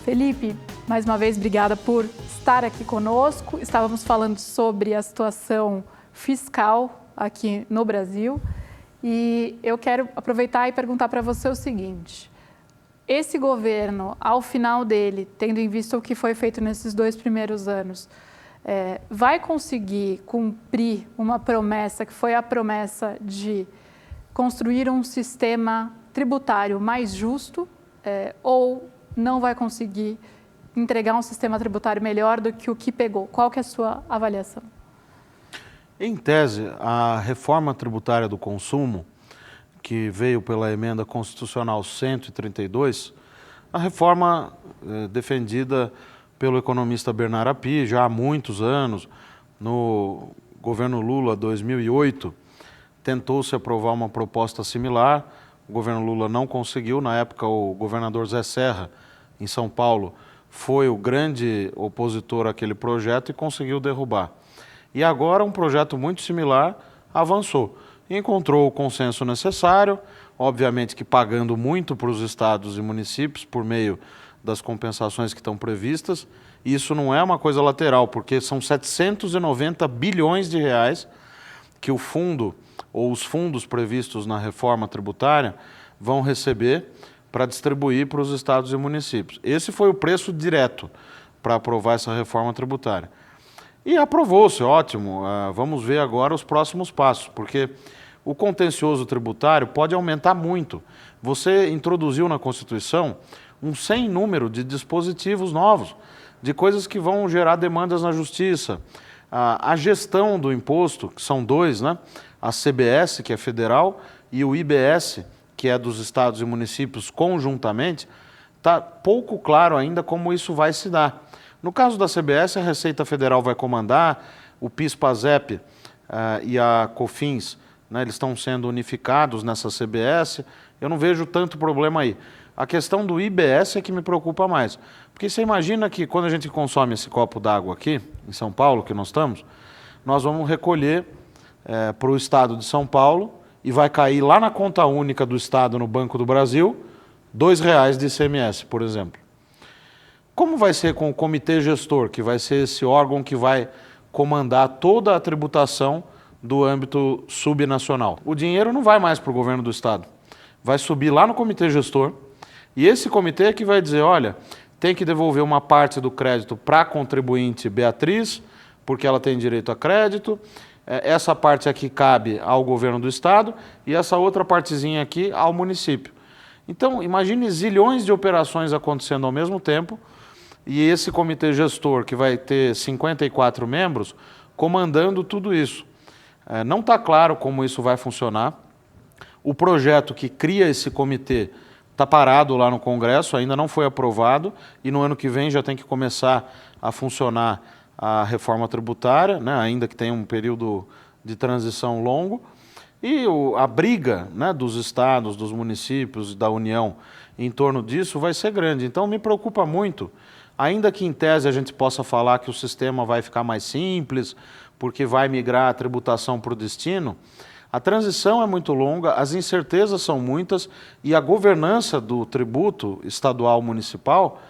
Felipe, mais uma vez, obrigada por estar aqui conosco. Estávamos falando sobre a situação fiscal aqui no Brasil e eu quero aproveitar e perguntar para você o seguinte: esse governo, ao final dele, tendo em vista o que foi feito nesses 2 primeiros anos, vai conseguir cumprir uma promessa que foi a promessa de construir um sistema tributário mais justo, ou não vai conseguir entregar um sistema tributário melhor do que o que pegou? Qual que é a sua avaliação? Em tese, a reforma tributária do consumo, que veio pela emenda constitucional 132, a reforma defendida pelo economista Bernard Api já há muitos anos, no governo Lula 2008, tentou-se aprovar uma proposta similar, o governo Lula não conseguiu, na época o governador Zé Serra, em São Paulo, foi o grande opositor àquele projeto e conseguiu derrubar. E agora um projeto muito similar avançou. Encontrou o consenso necessário, obviamente que pagando muito para os estados e municípios por meio das compensações que estão previstas. Isso não é uma coisa lateral, porque são 790 bilhões de reais que o fundo ou os fundos previstos na reforma tributária vão receber para distribuir para os estados e municípios. Esse foi o preço direto para aprovar essa reforma tributária. E aprovou-se, ótimo. Vamos ver agora os próximos passos, porque o contencioso tributário pode aumentar muito. Você introduziu na Constituição um sem número de dispositivos novos, de coisas que vão gerar demandas na Justiça. A gestão do imposto, que são dois, né? A CBS, que é federal, e o IBS, que é dos estados e municípios conjuntamente, está pouco claro ainda como isso vai se dar. No caso da CBS, a Receita Federal vai comandar, o PIS/PASEP e a COFINS, né, eles estão sendo unificados nessa CBS, eu não vejo tanto problema aí. A questão do IBS é que me preocupa mais, porque você imagina que quando a gente consome esse copo d'água aqui, em São Paulo, que nós estamos, nós vamos recolher para o estado de São Paulo e vai cair lá na conta única do estado no Banco do Brasil, R$2 de ICMS, por exemplo. Como vai ser com o comitê gestor, que vai ser esse órgão que vai comandar toda a tributação do âmbito subnacional? O dinheiro não vai mais para o governo do estado, vai subir lá no comitê gestor, e esse comitê é que vai dizer, olha, tem que devolver uma parte do crédito para a contribuinte Beatriz, porque ela tem direito a crédito, essa parte aqui cabe ao governo do estado e essa outra partezinha aqui ao município. Então, imagine zilhões de operações acontecendo ao mesmo tempo, e esse comitê gestor, que vai ter 54 membros, comandando tudo isso. Não está claro como isso vai funcionar. O projeto que cria esse comitê está parado lá no Congresso, ainda não foi aprovado, e no ano que vem já tem que começar a funcionar a reforma tributária, né, ainda que tenha um período de transição longo. E a briga, né, dos estados, dos municípios e da União em torno disso vai ser grande. Então me preocupa muito, ainda que em tese a gente possa falar que o sistema vai ficar mais simples, porque vai migrar a tributação para o destino, a transição é muito longa, as incertezas são muitas e a governança do tributo estadual municipal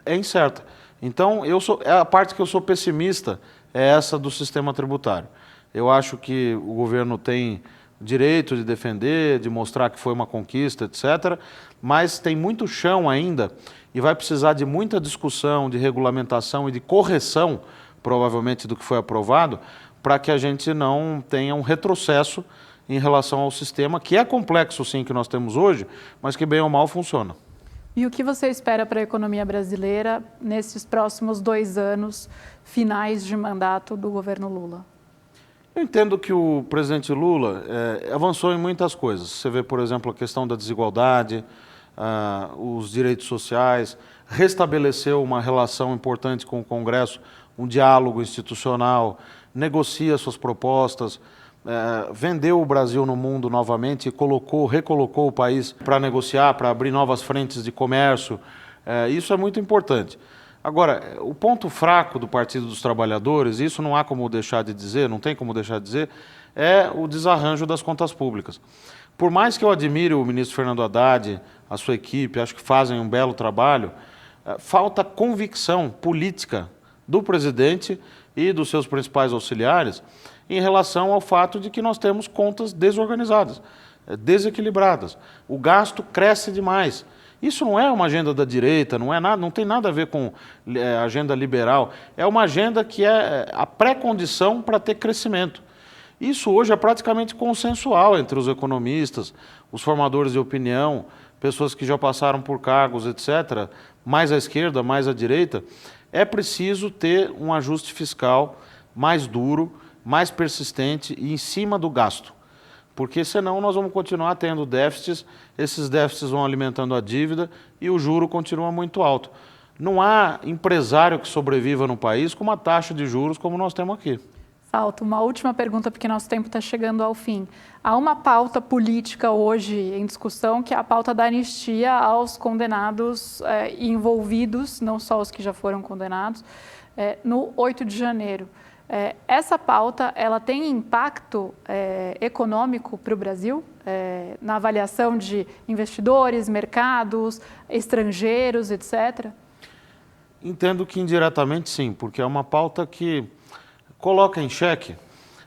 é incerta. Então, a parte que eu sou pessimista é essa do sistema tributário. Eu acho que o governo tem direito de defender, de mostrar que foi uma conquista, etc., mas tem muito chão ainda e vai precisar de muita discussão, de regulamentação e de correção, provavelmente, do que foi aprovado, para que a gente não tenha um retrocesso em relação ao sistema, que é complexo, sim, que nós temos hoje, mas que bem ou mal funciona. E o que você espera para a economia brasileira nesses próximos 2 anos finais de mandato do governo Lula? Eu entendo que o presidente Lula avançou em muitas coisas. Você vê, por exemplo, a questão da desigualdade, os direitos sociais, restabeleceu uma relação importante com o Congresso, um diálogo institucional, negocia suas propostas, vendeu o Brasil no mundo novamente e recolocou o país para negociar, para abrir novas frentes de comércio. Isso é muito importante. Agora, o ponto fraco do Partido dos Trabalhadores, isso não há como deixar de dizer, não tem como deixar de dizer, é o desarranjo das contas públicas. Por mais que eu admire o ministro Fernando Haddad, a sua equipe, acho que fazem um belo trabalho, falta convicção política do presidente e dos seus principais auxiliares em relação ao fato de que nós temos contas desorganizadas, desequilibradas. O gasto cresce demais. Isso não é uma agenda da direita, não tem nada a ver com agenda liberal. É uma agenda que é a pré-condição para ter crescimento. Isso hoje é praticamente consensual entre os economistas, os formadores de opinião, pessoas que já passaram por cargos, etc., mais à esquerda, mais à direita. É preciso ter um ajuste fiscal mais duro, mais persistente e em cima do gasto. Porque senão nós vamos continuar tendo déficits, esses déficits vão alimentando a dívida e o juro continua muito alto. Não há empresário que sobreviva no país com uma taxa de juros como nós temos aqui. Salto, uma última pergunta, porque nosso tempo está chegando ao fim. Há uma pauta política hoje em discussão, que é a pauta da anistia aos condenados envolvidos, não só os que já foram condenados, no 8 de janeiro. Essa pauta, ela tem impacto econômico para o Brasil? na avaliação de investidores, mercados, estrangeiros, etc.? Entendo que indiretamente sim, porque é uma pauta que coloca em xeque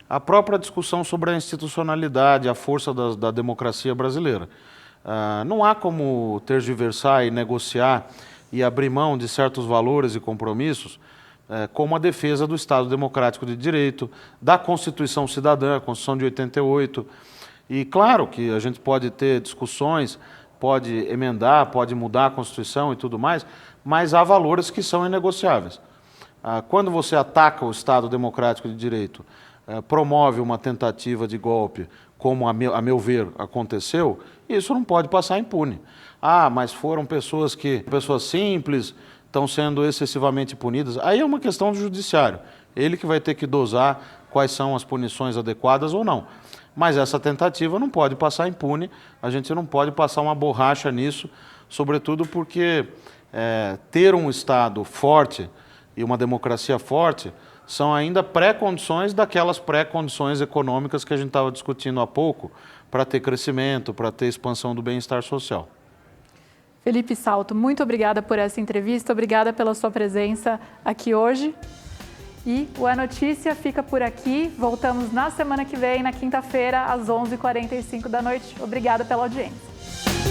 a própria discussão sobre a institucionalidade, a força da democracia brasileira. Não há como tergiversar e negociar e abrir mão de certos valores e compromissos, como a defesa do Estado Democrático de Direito, da Constituição Cidadã, a Constituição de 88. E claro que a gente pode ter discussões, pode emendar, pode mudar a Constituição e tudo mais, mas há valores que são inegociáveis. Quando você ataca o Estado Democrático de Direito, promove uma tentativa de golpe, como a meu ver aconteceu, isso não pode passar impune. Mas foram pessoas simples, estão sendo excessivamente punidas. Aí é uma questão do judiciário. Ele que vai ter que dosar quais são as punições adequadas ou não. Mas essa tentativa não pode passar impune, a gente não pode passar uma borracha nisso, sobretudo porque ter um Estado forte e uma democracia forte são ainda pré-condições daquelas pré-condições econômicas que a gente estava discutindo há pouco, para ter crescimento, para ter expansão do bem-estar social. Felipe Salto, muito obrigada por essa entrevista, obrigada pela sua presença aqui hoje. E o É Notícia fica por aqui. Voltamos na semana que vem, na quinta-feira, às 11h45 da noite. Obrigada pela audiência.